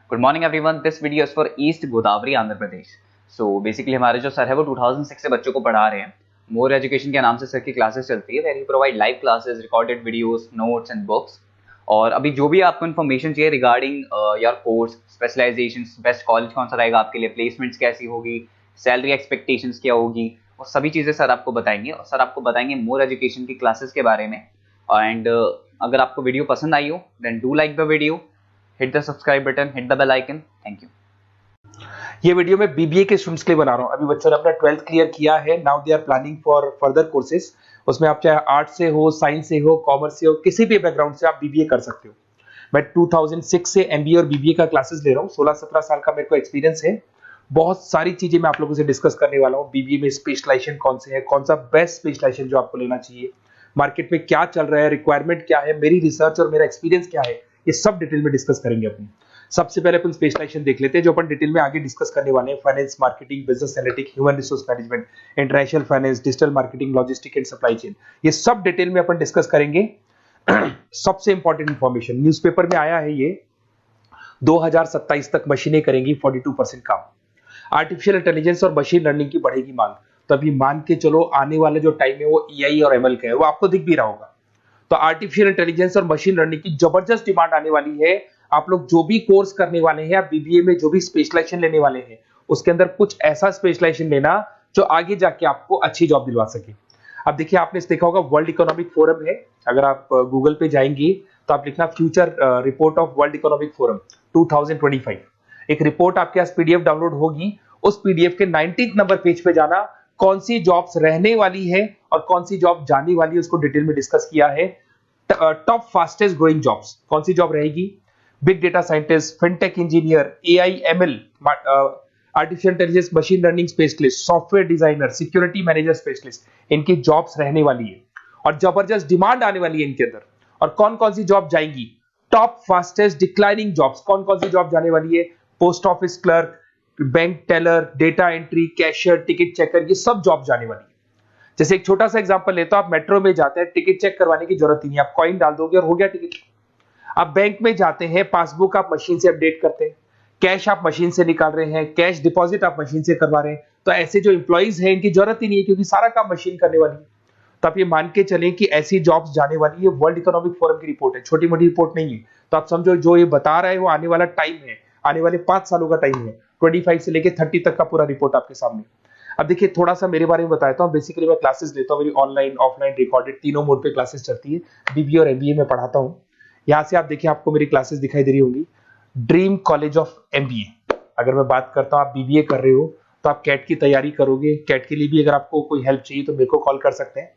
Good morning everyone, this video is for east Godavari Andhra Pradesh. So basically हमारे जो sir है वो 2006 से बच्चों को पढ़ा रहे हैं। मोर एजुकेशन के नाम से सर की क्लासेस चलती है, where he provide live classes, recorded videos, notes and books. और अभी जो भी आपको इन्फॉर्मेशन चाहिए regarding your course, specialization, best college कौन सा रहेगा आपके लिए, प्लेसमेंट्स कैसी होगी, सैलरी एक्सपेक्टेशंस क्या होगी, वो सभी चीज़ें सर आपको बताएंगे। और सर आपको बताएंगे मोर एजुकेशन की क्लासेस के बारे में। एंड अगर आपको वीडियो पसंद आई हो then do like the video, hit the subscribe button, hit the bell icon. Thank you. ये वीडियो मैं बीबीए के स्टूडेंट्स के लिए बना रहा हूँ। अभी बच्चों ने अपना 12th क्लियर किया है, now they are planning for further courses. उसमें आप चाहे आर्ट से हो, साइंस से हो, कॉमर्स से हो, किसी भी बैकग्राउंड से आप बीबीए कर सकते हो। मैं 2006 से एमबीए और बीबीए का क्लासेस ले रहा हूँ। 16-17 साल का मेरे को एक्सपीरियंस है। बहुत सारी चीजें मैं आप लोगों से डिस्कस करने वाला हूँ। बीबीए में स्पेशलाइजेशन कौन से है, कौन सा बेस्ट स्पेशलाइजेशन जो आपको लेना चाहिए, मार्केट में क्या चल रहा है, रिक्वायरमेंट क्या है, मेरी रिसर्च और मेरा एक्सपीरियंस क्या है, ये सब डिटेल में डिस्कस करेंगे अपनी। सबसे पहले अपन स्पेशलाइजेशन देख लेते हैं, जो अपन डिटेल में आगे डिस्कस करने वाले हैं। Finance, marketing, business analytic, human resource management, international finance, digital marketing, logistic and supply chain, ये सब डिटेल में अपन डिस्कस करेंगे। सबसे इंपॉर्टेंट इंफॉर्मेशन न्यूज़पेपर में आया है, ये 2027 तक मशीनें करेंगी 42% काम। आर्टिफिशियल इंटेलिजेंस और मशीन लर्निंग की बढ़ेगी मांग। तो अभी मान के चलो आने वाला जो टाइम है वो एआई और एमएल का है, वो आपको दिख भी रहा होगा। तो आर्टिफिशियल इंटेलिजेंस और मशीन लर्निंग की जबरदस्त डिमांड आने वाली है। आप लोग जो भी कोर्स करने वाले हैं या बीबीए में जो भी स्पेशलाइजेशन लेने वाले हैं, उसके अंदर कुछ ऐसा स्पेशलाइजेशन लेना जो आगे जाके आपको अच्छी जॉब दिलवा सके। अब देखिए, आपने देखा होगा वर्ल्ड इकोनॉमिक फोरम है। अगर आप गूगल पे जाएंगे तो आप लिखना future report of world economic forum 2025। एक रिपोर्ट आपके पास पीडीएफ डाउनलोड होगी। उस पीडीएफ के 19th नंबर पेज पे जाना, कौन सी जॉब्स रहने वाली है और कौन सी जॉब जाने वाली है उसको डिटेल में डिस्कस किया है। टॉप फास्टेस्ट ग्रोइंग जॉब्स, कौन सी जॉब रहेगी, big data scientist, fintech engineer, AI ML, artificial intelligence, machine learning specialist, software designer, security manager specialist, इनकी जॉब्स रहने वाली है और जबरदस्त डिमांड आने वाली है इनके अंदर। और कौन कौन सी जॉब जाएंगी, टॉप फास्टेस्ट डिक्लाइनिंग जॉब्स, कौन कौन सी जॉब जाने वाली है, post office clerk, bank teller, data entry, cashier, ticket checker, ये सब जॉब जाने वाली है। जैसे एक छोटा सा एग्जांपल लेता हूं, आप मेट्रो में जाते हैं, टिकट चेक करवाने की जरूरत ही नहीं, आप कॉइन डाल दोगे और हो गया टिकट। आप बैंक में जाते हैं, पासबुक आप मशीन से अपडेट करते हैं, कैश आप मशीन से निकाल रहे हैं, कैश डिपॉजिट आप मशीन से करवा रहे हैं। तो ऐसे जो एम्प्लॉइज हैं इनकी जरूरत ही नहीं है, क्योंकि सारा काम मशीन करने वाली है। तो आप ये मान के चलें कि ऐसी जॉब्स जाने वाली है। वर्ल्ड इकोनॉमिक फोरम की रिपोर्ट है, छोटी मोटी रिपोर्ट नहीं है। तो आप समझो जो ये बता रहा है वो आने वाला टाइम है, आने वाले 5 सालों का टाइम है। 25 से लेके 30 तक का पूरा रिपोर्ट आपके सामने। अब देखिए, थोड़ा सा मेरे बारे में बताता हूँ। बेसिकली मैं क्लासेस लेता हूँ, मेरी ऑनलाइन, ऑफलाइन, रिकॉर्डेड, तीनों मोड पे क्लासेस चलती है। बीबीए और एमबीए में पढ़ाता हूँ। यहाँ से आप देखिए, आपको मेरी क्लासेस दिखाई दे रही होंगी। Dream college of MBA. अगर मैं बात करता हूँ, आप बीबीए कर रहे हो तो आप कैट की तैयारी करोगे। कैट के लिए भी अगर आपको कोई हेल्प चाहिए तो मेरे को कॉल कर सकते हैं।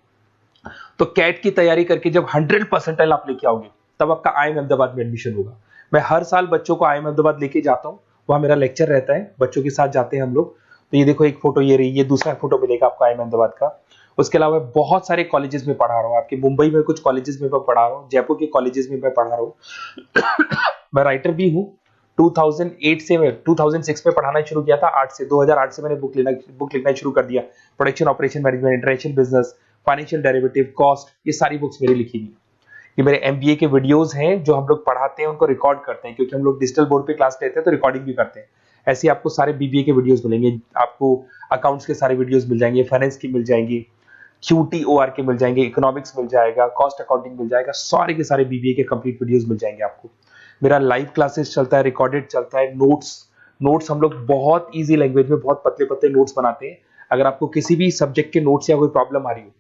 तो कैट की तैयारी करके जब 100% आप लेके आओगे तब आपका आईएम अहमदाबाद में एडमिशन होगा। मैं हर साल बच्चों को आईएम अहमदाबाद लेके जाता हूँ, वहां मेरा लेक्चर रहता है, बच्चों के साथ जाते हैं हम लोग। तो ये देखो, एक फोटो ये रही, ये दूसरा फोटो मिलेगा आपको आईएम अहमदाबाद का। उसके अलावा बहुत सारे कॉलेजेस में पढ़ा रहा हूँ। आपके मुंबई में कुछ कॉलेजेस में मैं पढ़ा रहा हूँ, जयपुर के कॉलेजेस में मैं पढ़ा रहा हूँ। मैं राइटर भी हूँ। 2008 से मैं 2006 में पढ़ाना शुरू किया था। 2008 से मैंने बुक लिखना शुरू कर दिया। Production operation management, international business, financial derivative, cost, ये सारी बुक्स मेरी लिखी हुई। ये मेरे एमबीए के वीडियोस हैं जो हम लोग पढ़ाते हैं, उनको रिकॉर्ड करते हैं, क्योंकि हम लोग डिजिटल बोर्ड पे क्लास लेते हैं तो रिकॉर्डिंग भी करते हैं। ऐसे आपको सारे बीबीए के वीडियोस मिलेंगे। आपको अकाउंट्स के सारे वीडियोस मिल जाएंगे, फाइनेंस की मिल जाएंगी, क्यूटीओआर के मिल जाएंगे, इकोनॉमिक्स मिल जाएगा, कॉस्ट अकाउंटिंग मिल जाएगा, सारे के सारे बीबीए के कंप्लीट वीडियोस मिल जाएंगे आपको। मेरा लाइव क्लासेस चलता है, रिकॉर्डेड चलता है, नोट्स हम लोग बहुत ईजी लैंग्वेज में बहुत पतले पतले नोट्स बनाते हैं। अगर आपको किसी भी सब्जेक्ट के नोट्स या कोई प्रॉब्लम आ रही हो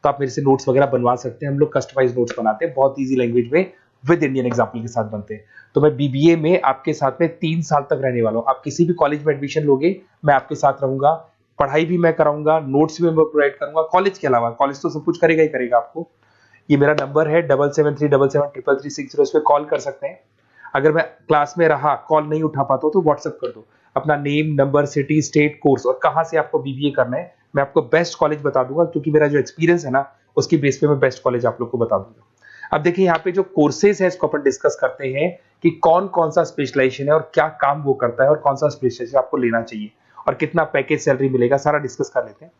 तो आप मेरे से नोट्स वगैरह बनवा सकते हैं। हम लोग कस्टमाइज नोट्स बनाते हैं, बहुत ईजी लैंग्वेज में, विद इंडियन एग्जाम्पल के साथ बनते हैं। तो मैं बीबीए में आपके साथ में 3 साल तक रहने वाला हूँ। आप किसी भी कॉलेज में एडमिशन लोगे, मैं आपके साथ रहूंगा, पढ़ाई भी मैं कराऊंगा, नोट्स भी मैं प्रोवाइड करूंगा। कॉलेज के अलावा, कॉलेज तो सब कुछ करेगा ही करेगा आपको। ये मेरा नंबर है 7737733360, इस पे कॉल कर सकते हैं। अगर मैं क्लास में रहा, कॉल नहीं उठा पाता तो व्हाट्सएप कर दो अपना name, number, city, state, course और कहां से आपको बीबीए करना है। मैं आपको बेस्ट कॉलेज बता दूंगा, क्योंकि मेरा जो एक्सपीरियंस है ना, उसकी बेस पे मैं बेस्ट कॉलेज आप लोग को बता दूंगा। अब देखिए, यहाँ पे जो कोर्सेज है इसको अपन डिस्कस करते हैं कि कौन कौन सा स्पेशलाइजेशन है और क्या काम वो करता है और कौन सा स्पेशलाइजेशन आपको लेना चाहिए और कितना पैकेज सैलरी मिलेगा, सारा डिस्कस कर लेते हैं।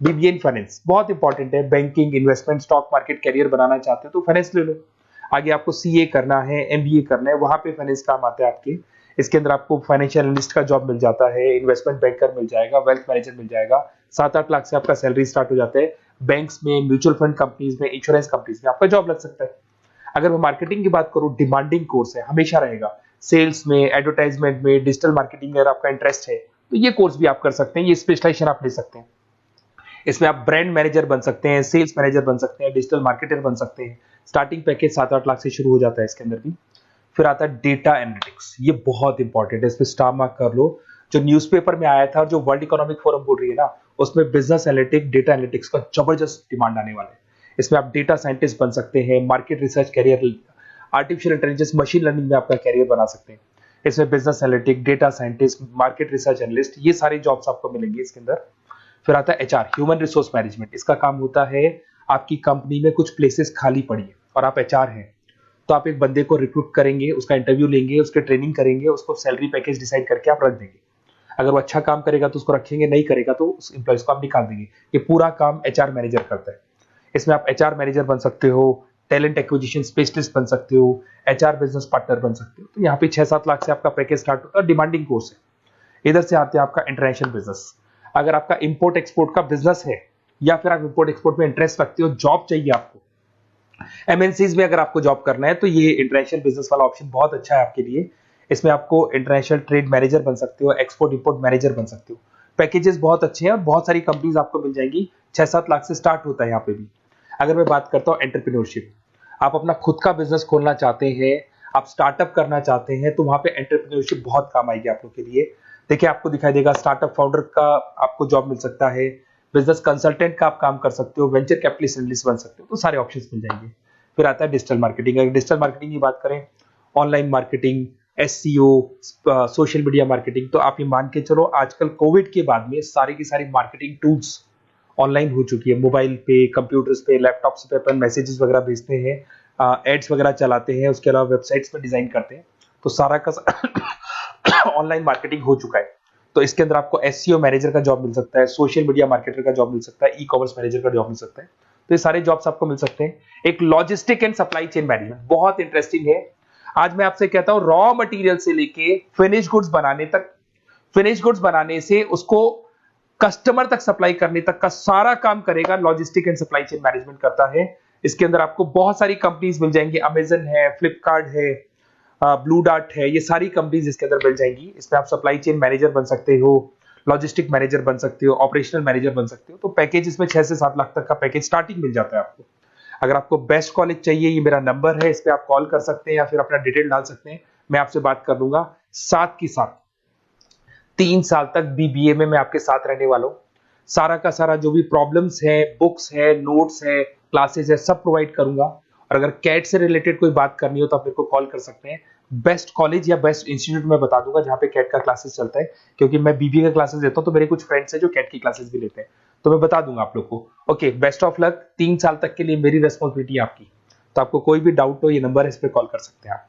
बीबीए इन फाइनेंस बहुत इंपॉर्टेंट है। Banking, investment, stock market career बनाना चाहते हो तो फाइनेंस ले लो। आगे आपको सीए करना है, एमबीए करना है, वहां पे फाइनेंस काम आता है आपके। इसके अंदर आपको फाइनेंशियल एनालिस्ट का जॉब मिल जाता है, इन्वेस्टमेंट बैंकर मिल जाएगा, वेल्थ मैनेजर मिल जाएगा, 7-8 लाख से आपका सैलरी स्टार्ट हो जाता है। बैंक्स में, म्यूचुअल फंड कंपनीज में, इंश्योरेंस कंपनीज में आपका जॉब लग सकता है। अगर मैं मार्केटिंग की बात करूं, डिमांडिंग कोर्स है, हमेशा रहेगा। सेल्स में, एडवर्टाइजमेंट में, डिजिटल मार्केटिंग में अगर आपका इंटरेस्ट है तो ये कोर्स भी आप कर सकते हैं, ये स्पेशलाइजेशन आप ले सकते हैं। इसमें आप ब्रांड मैनेजर बन सकते हैं, सेल्स मैनेजर बन सकते हैं, डिजिटल मार्केटर बन सकते हैं। स्टार्टिंग पैकेज 7-8 लाख से शुरू हो जाता है इसके अंदर भी। फिर आता है डेटा एनालिटिक्स, ये बहुत इंपॉर्टेंट है, इस पर स्टार मार्क कर लो। जो न्यूज़पेपर में आया था और जो वर्ल्ड इकोनॉमिक फोरम बोल रही है ना, उसमें बिजनेस एनालिटिक्स, डेटा एनालिटिक्स का जबरदस्त डिमांड आने वाला है। इसमें आप डेटा साइंटिस्ट बन सकते हैं, market research career, artificial intelligence, machine learning में आपका कैरियर बना सकते हैं। इसमें business analytic, data scientist, market research analyst, ये सारे जॉब्स आपको मिलेंगे इसके अंदर। फिर आता है एचआर, ह्यूमन रिसोर्स मैनेजमेंट। इसका काम होता है, आपकी कंपनी में कुछ प्लेसेस खाली पड़ी है और आप एचआर हैं, तो आप एक बंदे को रिक्रूट करेंगे, उसका इंटरव्यू लेंगे, उसके ट्रेनिंग करेंगे, उसको सैलरी पैकेज डिसाइड करके आप रख देंगे। अगर वो अच्छा काम करेगा तो उसको रखेंगे, नहीं करेगा तो उस एम्प्लॉइज को आप निकाल देंगे। ये पूरा काम एचआर मैनेजर करता है। इसमें आप एचआर मैनेजर बन सकते हो, टैलेंट एक्विजिशन स्पेशलिस्ट बन सकते हो, एचआर बिजनेस पार्टनर बन सकते हो। तो यहाँ पे 6-7 लाख से आपका पैकेज स्टार्ट होता है, डिमांडिंग कोर्स है। इधर से आते हैं आपका इंटरनेशनल बिजनेस। अगर आपका इंपोर्ट एक्सपोर्ट का बिजनेस है या फिर आप इंपोर्ट एक्सपोर्ट में इंटरेस्ट रखते हो, जॉब चाहिए आपको, एमएनसीज में अगर आपको जॉब करना है, तो ये इंटरनेशनल बिजनेस वाला ऑप्शन बहुत अच्छा है आपके लिए। इसमें आपको इंटरनेशनल ट्रेड मैनेजर बन सकते हो, एक्सपोर्ट इंपोर्ट मैनेजर बन सकते हो। पैकेजेस बहुत अच्छे हैं और बहुत सारी कंपनीज आपको मिल जाएंगी। 6-7 लाख से स्टार्ट होता है यहाँ पे भी। अगर मैं बात करता हूँ एंटरप्रेन्योरशिप, आप अपना खुद का बिजनेस खोलना चाहते हैं, आप स्टार्टअप करना चाहते हैं, तो वहां पे एंटरप्रेन्योरशिप बहुत काम आएगी आप लोग के लिए। देखिए, आपको दिखाई देगा स्टार्टअप फाउंडर का आपको जॉब मिल सकता है, बिजनेस कंसल्टेंट का आप काम कर सकते हो, वेंचर कैपिटलिस्ट एनालिस्ट बन सकते हो, तो सारे ऑप्शंस मिल जाएंगे। फिर आता है डिजिटल मार्केटिंग। अगर डिजिटल मार्केटिंग की बात करें, online marketing, SEO, social media marketing, तो आप ये मान के चलो आजकल कोविड के बाद में सारी की सारी मार्केटिंग टूल्स ऑनलाइन हो चुकी है। मोबाइल पे, कंप्यूटर्स पे, लैपटॉप्स पे अपन मैसेजेस वगैरह भेजते हैं, एड्स वगैरह चलाते हैं, उसके अलावा वेबसाइट्स पे डिजाइन करते हैं, तो सारा का ऑनलाइन मार्केटिंग हो चुका है। तो इसके अंदर आपको एसईओ मैनेजर का जॉब मिल सकता है, सोशल मीडिया मार्केटर का जॉब मिल सकता है, ई कॉमर्स मैनेजर का जॉब मिल सकता है। तो ये सारे जॉब्स आपको मिल सकते हैं। एक logistic and supply chain management बहुत इंटरेस्टिंग है। आज मैं आपसे कहता हूं, रॉ मटेरियल से लेके फिनिश गुड्स बनाने तक, फिनिश गुड्स बनाने से उसको कस्टमर तक सप्लाई करने तक का सारा काम करेगा logistic and supply chain management करता है। इसके अंदर आपको बहुत सारी कंपनीज मिल जाएंगी, अमेजन है, फ्लिपकार्ट है, ब्लू डार्ट है, ये सारी कंपनीज इसके अंदर मिल जाएंगी। इसमें आप सप्लाई चेन मैनेजर बन सकते हो, लॉजिस्टिक मैनेजर बन सकते हो, ऑपरेशनल मैनेजर बन सकते हो। तो पैकेज इसमें 6 से 7 लाख तक का पैकेज स्टार्टिंग मिल जाता है आपको। अगर आपको बेस्ट कॉलेज चाहिए, ये मेरा नंबर है, इस पे आप कॉल कर सकते हैं या फिर अपना डिटेल डाल सकते हैं, मैं आपसे बात कर लूंगा। साथ की साथ 3 साल तक बीबीए में मैं आपके साथ रहने वाला हूं। सारा का सारा जो भी प्रॉब्लम्स है, बुक्स है, नोट्स है, क्लासेस है, सब प्रोवाइड करूंगा। और अगर कैट से रिलेटेड कोई बात करनी हो तो आप मेरे को कॉल कर सकते हैं। बेस्ट कॉलेज या बेस्ट इंस्टीट्यूट में बता दूंगा जहां पे कैट का क्लासेस चलता है, क्योंकि मैं बीबीए का क्लासेस देता हूं, तो मेरे कुछ फ्रेंड्स हैं जो कैट की क्लासेस भी लेते हैं, तो मैं बता दूंगा आप लोग को। Okay, best of luck. 3 साल तक के लिए मेरी रेस्पॉन्सिबिलिटी आपकी। तो आपको कोई भी डाउट हो, ये नंबर है, इस पर कॉल कर सकते हैं आप।